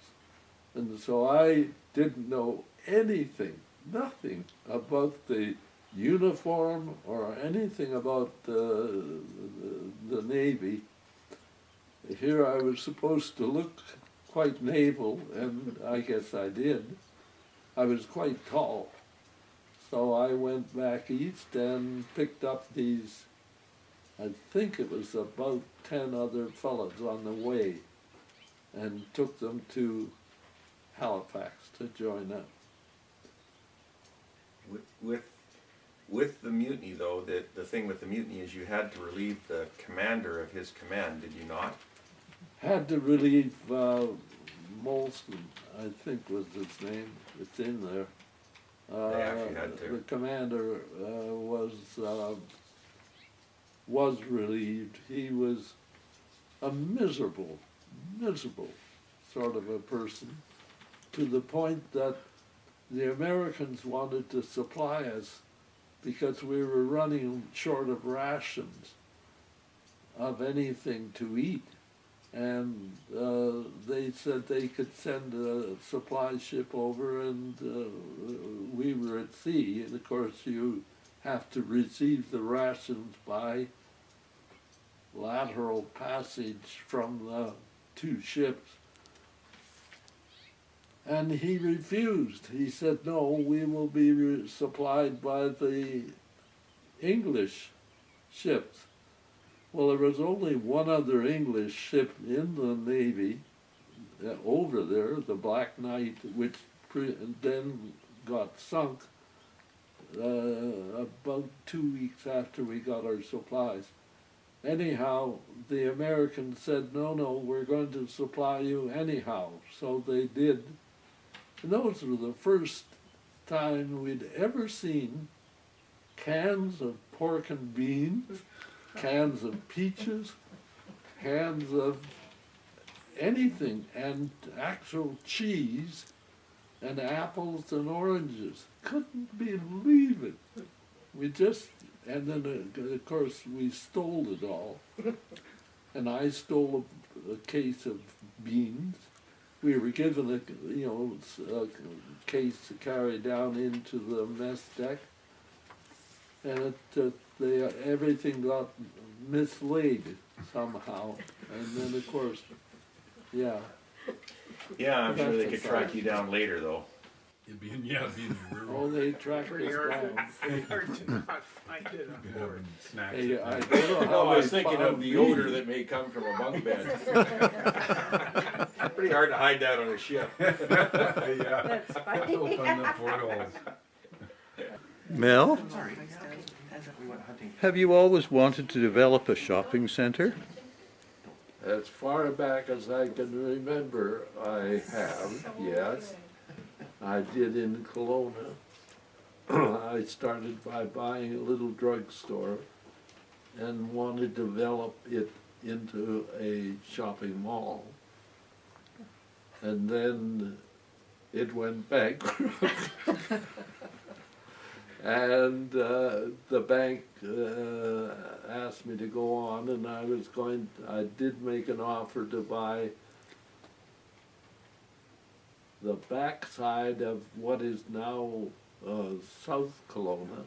And so I didn't know anything, nothing about the uniform or anything about the Navy. Here I was supposed to look quite naval, and I guess I did. I was quite tall. So I went back east and picked up these, I think it was about 10 other fellows on the way, and took them to Halifax to join up. with the mutiny though, the thing with the mutiny is you had to relieve the commander of his command, did you not? Had to relieve Molson, I think was his name. It's in there. They actually had to. The commander was relieved. He was a miserable sort of a person, to the point that the Americans wanted to supply us because we were running short of rations of anything to eat. And they said they could send a supply ship over, and we were at sea. And of course, you have to receive the rations by lateral passage from the two ships. And he refused. He said, no, we will be supplied by the English ships. Well, there was only one other English ship in the Navy over there, the Black Knight, which then got sunk about 2 weeks after we got our supplies. anyhow, the Americans said, no, no, we're going to supply you anyhow. So they did. And those were the first time we'd ever seen cans of pork and beans, cans of peaches, cans of anything, and actual cheese, and apples and oranges. Couldn't believe it. We just, and then of course we stole it all. And I stole a case of beans. We were given a case to carry down into the mess deck, and everything got mislaid somehow. And then of course, yeah. Yeah, I'm sure they could track you down later, though. It'd be in the river. Oh, they tracked us down. Pretty hard to not find it on Be board. having snacks. Hey, I at don't know how No, I was they thinking found of the me. odor that may come from a bunk bed. Pretty hard to hide that on a ship. yeah. That's funny. Open the portholes. Mel, Sorry. We went hunting. have you always wanted to develop a shopping center? As far back as I can remember, I have, yes. I did in Kelowna. I started by buying a little drugstore and wanted to develop it into a shopping mall. And then it went bankrupt. And the bank asked me to go on, and I did make an offer to buy the backside of what is now South Kelowna.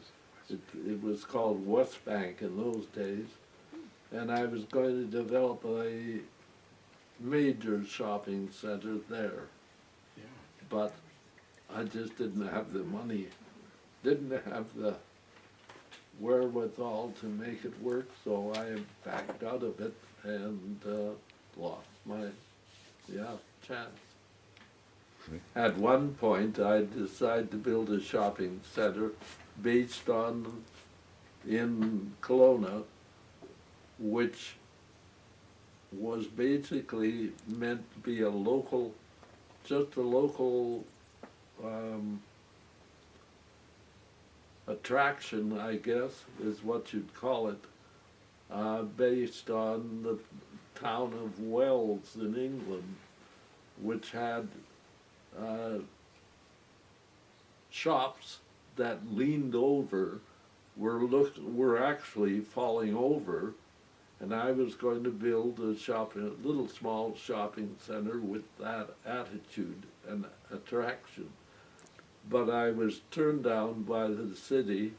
It was called West Bank in those days. And I was going to develop a major shopping center there. But I just didn't have the money, didn't have the wherewithal to make it work, so I backed out of it and lost my chance. At one point, I decided to build a shopping center based on in Kelowna, which was basically meant to be a local, just a local attraction, I guess, is what you'd call it, based on the town of Wells in England, which had shops that leaned over, were actually falling over, and I was going to build a little small shopping center with that attitude and attraction. But I was turned down by the city.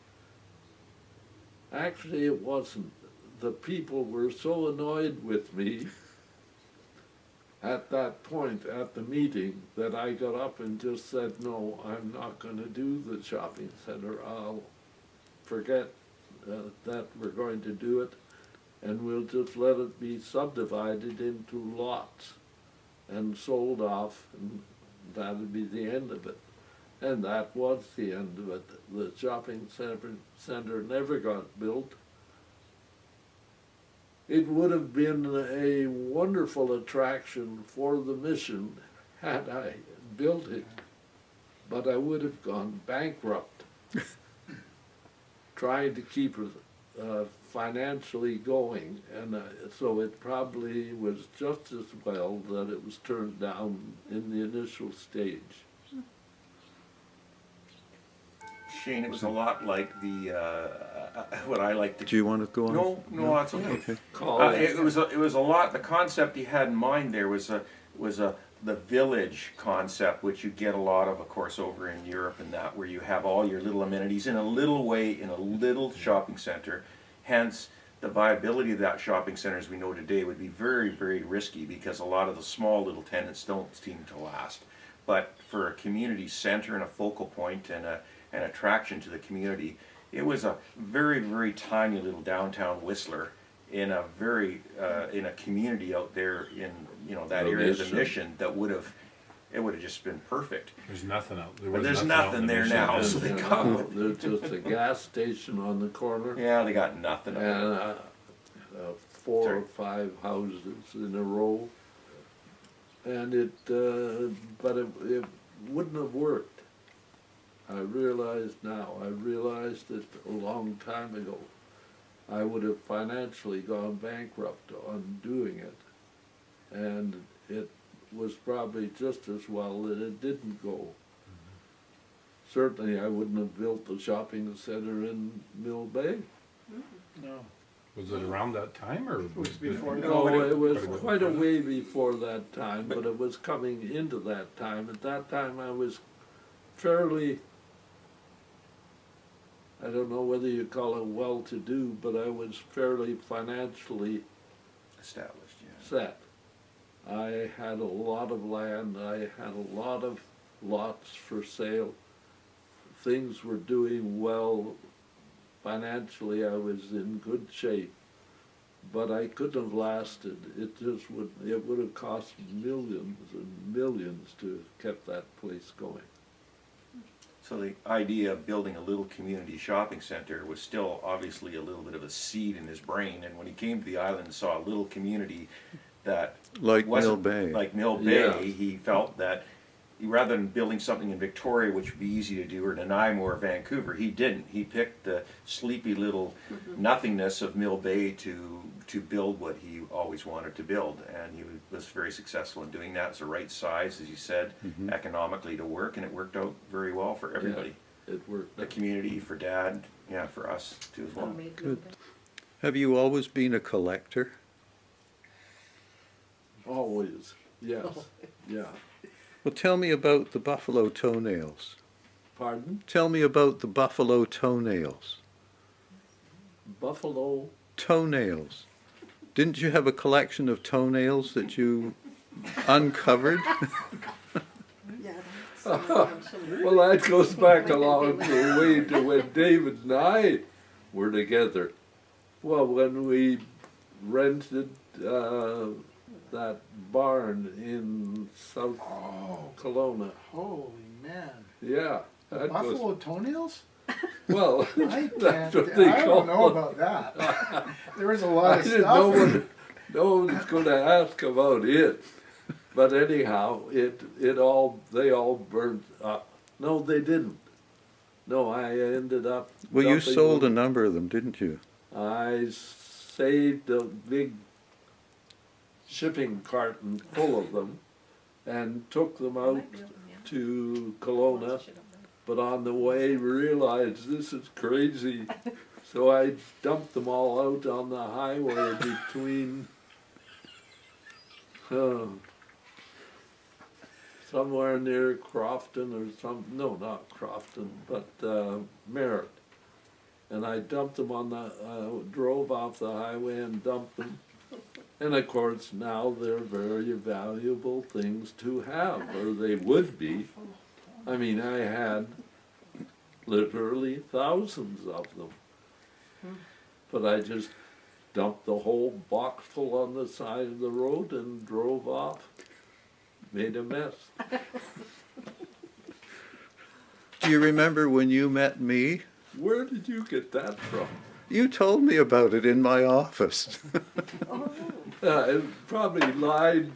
Actually, it wasn't. The people were so annoyed with me at that point at the meeting that I got up and just said, no, I'm not going to do the shopping center. I'll forget that we're going to do it, and we'll just let it be subdivided into lots and sold off, and that'll be the end of it. And that was the end of it. The shopping center never got built. It would have been a wonderful attraction for the mission had I built it, but I would have gone bankrupt trying to keep it financially going, and so it probably was just as well that it was turned down in the initial stage. Shane, it was a lot like the what I like to. Do you want to go on? No, that's okay. Okay. It was a lot. The concept he had in mind there was the village concept, which you get a lot of course, over in Europe and that, where you have all your little amenities in a little way in a little shopping center. Hence, the viability of that shopping center, as we know today, would be very, very risky because a lot of the small little tenants don't seem to last. But for a community center and a focal point and an attraction to the community, it was a very, very tiny little downtown Whistler in a very in a community out there in that area of the mission that would have just been perfect. There's nothing out there. But there's nothing there now, so they come. There's just a gas station on the corner. Yeah, they got nothing. And a 4 Sorry. or 5 houses in a row. And but it wouldn't have worked. I realize now, I realized it a long time ago. I would have financially gone bankrupt on doing it. And it was probably just as well that it didn't go. Certainly I wouldn't have built the shopping center in Mill Bay. No. Was it around that time or? was before that. No, it was Quite a bit quite a before way before that time, but it was coming into that time. At that time I was fairly, I don't know whether you call it well-to-do, but I was fairly financially Established, yeah. set. I had a lot of land, I had a lot of lots for sale. Things were doing well. Financially, I was in good shape, but I couldn't have lasted. It would have cost millions and millions to have kept that place going. So the idea of building a little community shopping center was still obviously a little bit of a seed in his brain, and when he came to the island and saw a little community that Like Mill wasn't Bay. like Mill Bay, Yeah. he felt that rather than building something in Victoria, which would be easy to do, or Nanaimo or Vancouver, he didn't. He picked the sleepy little nothingness of Mill Bay to build what he always wanted to build, and he was very successful in doing that. It's the right size, as you said, economically to work, and it worked out very well for everybody. It worked. The community, for Dad, yeah, for us too as well. Good. Have you always been a collector? Always, yes, yeah. Well, tell me about the buffalo toenails. Pardon? Tell me about the buffalo toenails. Buffalo, Toenails. Didn't you have a collection of toenails that you uncovered? well, that goes back a long way to when David and I were together. Well, when we rented that barn in South Kelowna. Holy man. Yeah. The That goes, buffalo toenails? well, I that's can't, what they I call don't know them. about that. There was a lot I of didn't know stuff. what, no one's going to ask about it. But anyhow, they all burnt up. No, they didn't. No, I ended up. Well, you dumping sold a them. number of them, didn't you? I saved a big shipping carton full of them and took them out to Kelowna, but on the way realized this is crazy, so I dumped them all out on the highway between somewhere near Crofton or no, not Crofton, but Merritt. And I dumped them on drove off the highway and dumped them. And of course now they're very valuable things to have, or they would be. I mean, I had literally thousands of them. But I just dumped the whole box full on the side of the road and drove off. Made a mess. Do you remember when you met me? Where did you get that from? You told me about it in my office. I probably lied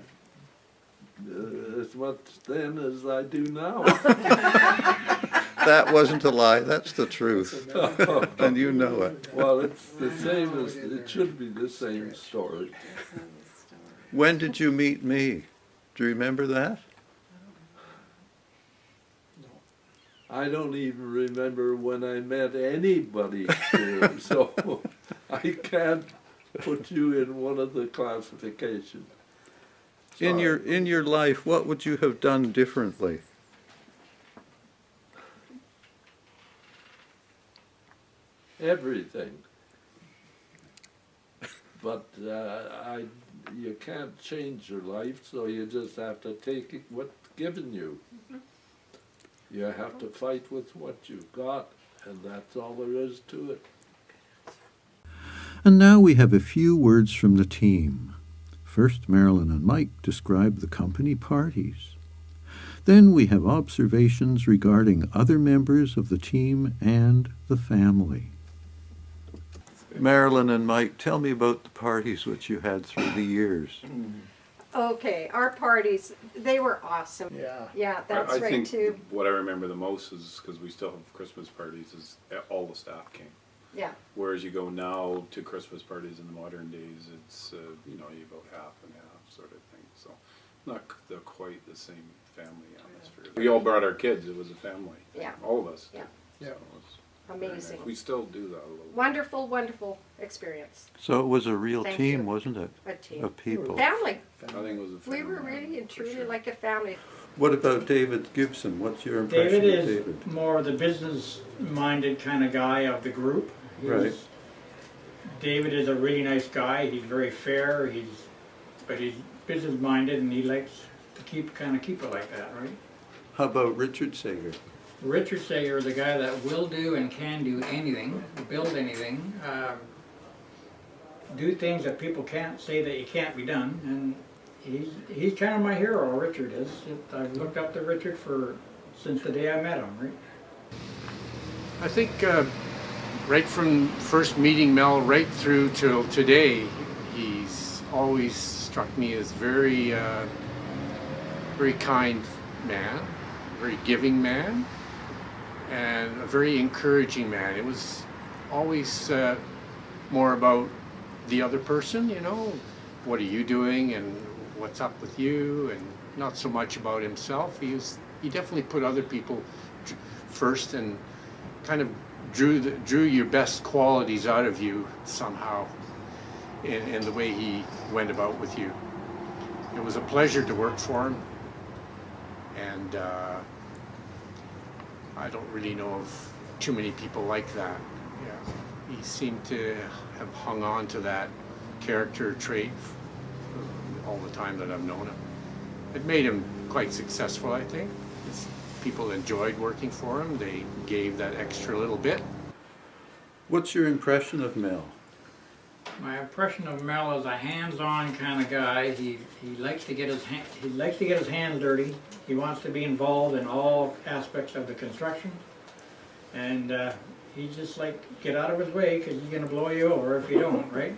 as much then as I do now. That wasn't a lie, that's the truth. And you know it. Well, it's the same as, it should be the same story. When did you meet me? Do you remember that? I don't even remember when I met anybody here, so I can't put you in one of the classifications. In Sorry. your life, what would you have done differently? Everything. But you can't change your life, so you just have to take it what's given you. You have to fight with what you've got, and that's all there is to it. And now we have a few words from the team. First, Marilyn and Mike describe the company parties. Then we have observations regarding other members of the team and the family. Marilyn and Mike, tell me about the parties which you had through the years. Okay, our parties, they were awesome. Yeah. Yeah, that's I right think too. what I remember the most is, because we still have Christmas parties, is all the staff came. Yeah, Whereas you go now to Christmas parties in the modern days, it's, you know, you about half and half sort of thing. So not quite the same family atmosphere. We all brought our kids. It was a family. Yeah. All of us. Yeah. Yeah. So it was very nice. amazing. We still do that a little bit. Wonderful, wonderful experience. So it was a real Thank team, you. wasn't it, A team. of people? Family. I think it was a family. We were really and for truly sure. like a family. What about David Gibson? What's your impression David of is David? more the business-minded kind of guy of the group. Right. David is a really nice guy. He's very fair. But he's business-minded, and he likes to keep it like that, right? How about Richard Sager? Richard Sager is a guy that will do and can do anything, build anything, do things that people can't say that it can't be done, and he's kind of my hero. Richard is. I've looked up to Richard since the day I met him. Right? I think right from first meeting Mel right through till today, he's always struck me as very kind man, very giving man, and a very encouraging man. It was always more about the other person, you know, what are you doing and what's up with you, and not so much about himself. He definitely put other people first and kind of drew your best qualities out of you somehow in the way he went about with you. It was a pleasure to work for him, and I don't really know of too many people like that. Yeah. He seemed to have hung on to that character trait all the time that I've known him. It made him quite successful, I think. People enjoyed working for him. They gave that extra little bit. What's your impression of Mel? My impression of Mel is a hands-on kind of guy. He likes to get his hands dirty. He wants to be involved in all aspects of the construction, and he just like get out of his way because he's going to blow you over if you don't, right?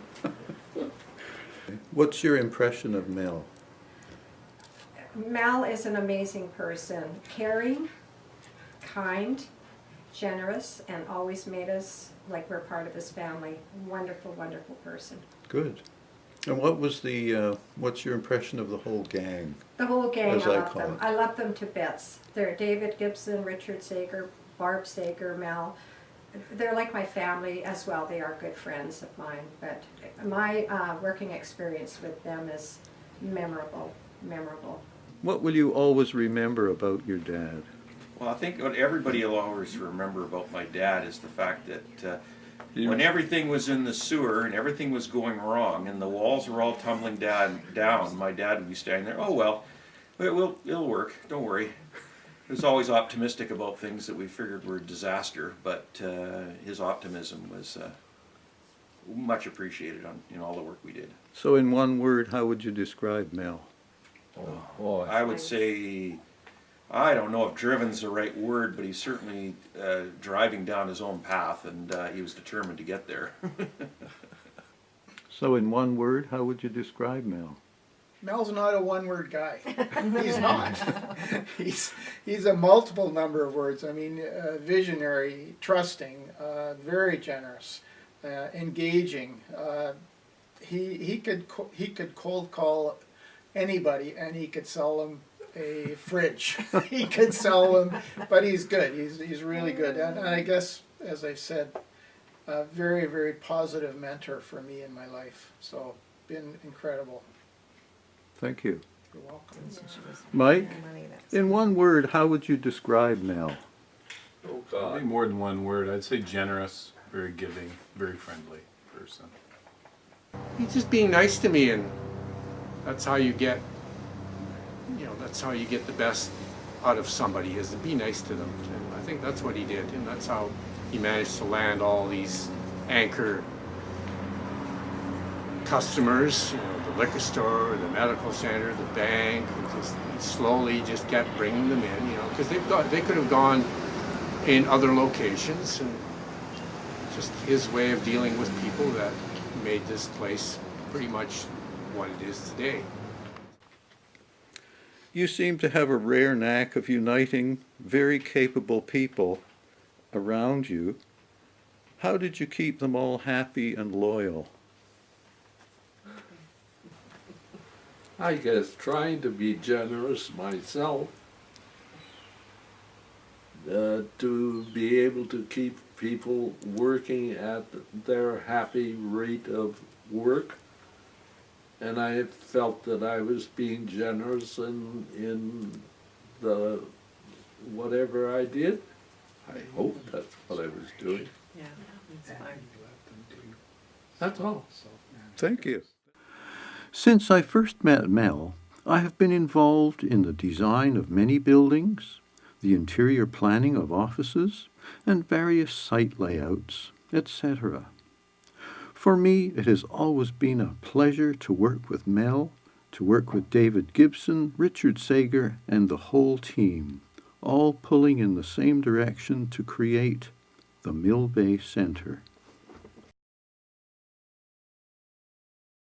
What's your impression of Mel? Mel is an amazing person, caring, kind, generous, and always made us like we're part of his family. Wonderful, wonderful person. Good. And what was what's your impression of the whole gang? The whole gang, As I I love call them. it. I love them to bits. They're David Gibson, Richard Sager, Barb Sager, Mel. They're like my family as well. They are good friends of mine. But my working experience with them is memorable, memorable. What will you always remember about your dad? Well, I think what everybody will always remember about my dad is the fact that when everything was in the sewer and everything was going wrong and the walls were all tumbling down, my dad would be standing there, oh well, it'll work, don't worry. He was always optimistic about things that we figured were a disaster, but his optimism was much appreciated in all the work we did. So in one word, how would you describe Mel? I would say, I don't know if driven's the right word, but he's certainly driving down his own path, and he was determined to get there. So in one word, how would you describe Mel? Mel's not a one-word guy. He's not. He's a multiple number of words. I mean, visionary, trusting, very generous, engaging. He could cold call anybody, and he could sell them a fridge. He could sell them, but he's good. He's really good, and I guess, as I said, a very, very positive mentor for me in my life. So, been incredible. Thank you. You're welcome. Mike, in one word, how would you describe Mel? Oh, Probably God. more than one word. I'd say generous, very giving, very friendly person. He's just being nice to me, and that's how you get, that's how you get the best out of somebody, is to be nice to them. And I think that's what he did, and that's how he managed to land all these anchor customers, the liquor store, the medical center, the bank. He slowly just kept bringing them in, because they could have gone in other locations, and just his way of dealing with people that made this place pretty much what it is today. You seem to have a rare knack of uniting very capable people around you. How did you keep them all happy and loyal? I guess trying to be generous myself, to be able to keep people working at their happy rate of work. And I felt that I was being generous in the whatever I did. I hope that's what I was doing. Yeah, that's fine. That's all. Thank you. Since I first met Mel, I have been involved in the design of many buildings, the interior planning of offices, and various site layouts, etc. For me, it has always been a pleasure to work with Mel, to work with David Gibson, Richard Sager, and the whole team, all pulling in the same direction to create the Mill Bay Center.